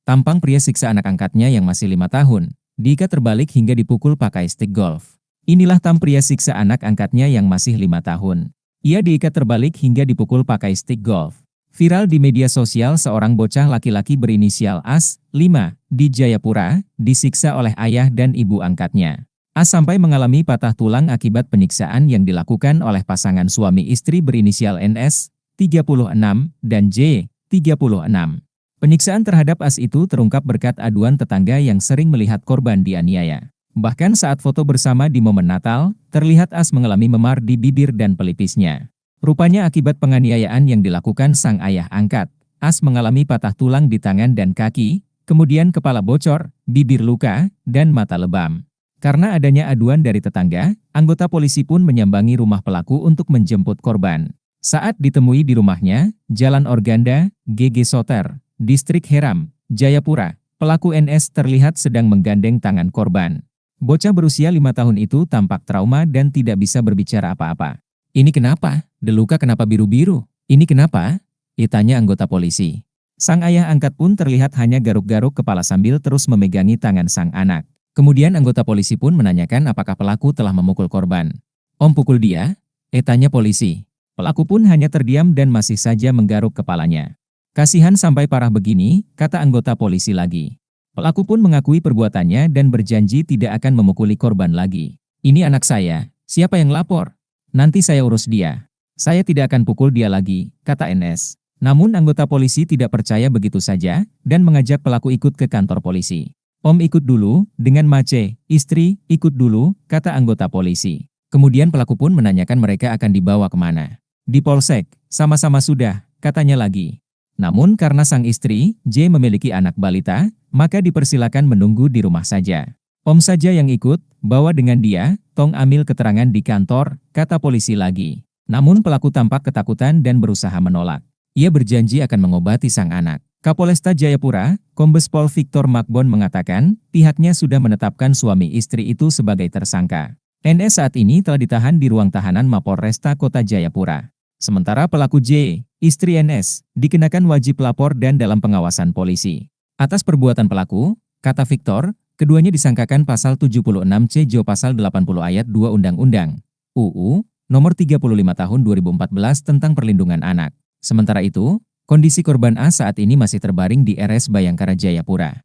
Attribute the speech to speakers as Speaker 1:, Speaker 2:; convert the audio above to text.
Speaker 1: Tampang pria siksa anak angkatnya yang masih 5 tahun, diikat terbalik hingga dipukul pakai stik golf. Inilah tam pria siksa anak angkatnya yang masih 5 tahun. Ia diikat terbalik hingga dipukul pakai stik golf. Viral di media sosial seorang bocah laki-laki berinisial AS, 5, di Jayapura, disiksa oleh ayah dan ibu angkatnya. AS sampai mengalami patah tulang akibat penyiksaan yang dilakukan oleh pasangan suami istri berinisial NS, 36, dan J, 36. Penyiksaan terhadap AS itu terungkap berkat aduan tetangga yang sering melihat korban dianiaya. Bahkan saat foto bersama di momen Natal, terlihat AS mengalami memar di bibir dan pelipisnya. Rupanya akibat penganiayaan yang dilakukan sang ayah angkat, AS mengalami patah tulang di tangan dan kaki, kemudian kepala bocor, bibir luka, dan mata lebam. Karena adanya aduan dari tetangga, anggota polisi pun menyambangi rumah pelaku untuk menjemput korban. Saat ditemui di rumahnya, Jalan Organda, GG Soter, Distrik Heram, Jayapura, pelaku NS terlihat sedang menggandeng tangan korban. Bocah berusia 5 tahun itu tampak trauma dan tidak bisa berbicara apa-apa. "Ini kenapa? Deluka kenapa biru-biru? Ini kenapa?" ditanya anggota polisi. Sang ayah angkat pun terlihat hanya garuk-garuk kepala sambil terus memegangi tangan sang anak. Kemudian anggota polisi pun menanyakan apakah pelaku telah memukul korban. "Om pukul dia?" tanya polisi. Pelaku pun hanya terdiam dan masih saja menggaruk kepalanya. "Kasihan sampai parah begini," kata anggota polisi lagi. Pelaku pun mengakui perbuatannya dan berjanji tidak akan memukuli korban lagi. "Ini anak saya, siapa yang lapor? Nanti saya urus dia. Saya tidak akan pukul dia lagi," kata NS. Namun anggota polisi tidak percaya begitu saja dan mengajak pelaku ikut ke kantor polisi. "Om ikut dulu, dengan Mace, istri, ikut dulu," kata anggota polisi. Kemudian pelaku pun menanyakan mereka akan dibawa kemana. "Di Polsek, sama-sama sudah," katanya lagi. Namun karena sang istri, J, memiliki anak balita, maka dipersilakan menunggu di rumah saja. "Om saja yang ikut, bawa dengan dia, tong ambil keterangan di kantor," kata polisi lagi. Namun pelaku tampak ketakutan dan berusaha menolak. Ia berjanji akan mengobati sang anak. Kapolesta Jayapura, Kombes Pol Victor Makbon mengatakan, pihaknya sudah menetapkan suami istri itu sebagai tersangka. NS saat ini telah ditahan di ruang tahanan Mapolresta Kota Jayapura. Sementara pelaku J, istri NS, dikenakan wajib lapor dan dalam pengawasan polisi. Atas perbuatan pelaku, kata Victor, keduanya disangkakan pasal 76C Jo pasal 80 ayat 2 Undang-Undang UU Nomor 35 Tahun 2014 tentang Perlindungan Anak. Sementara itu, kondisi korban A saat ini masih terbaring di RS Bayangkara Jayapura.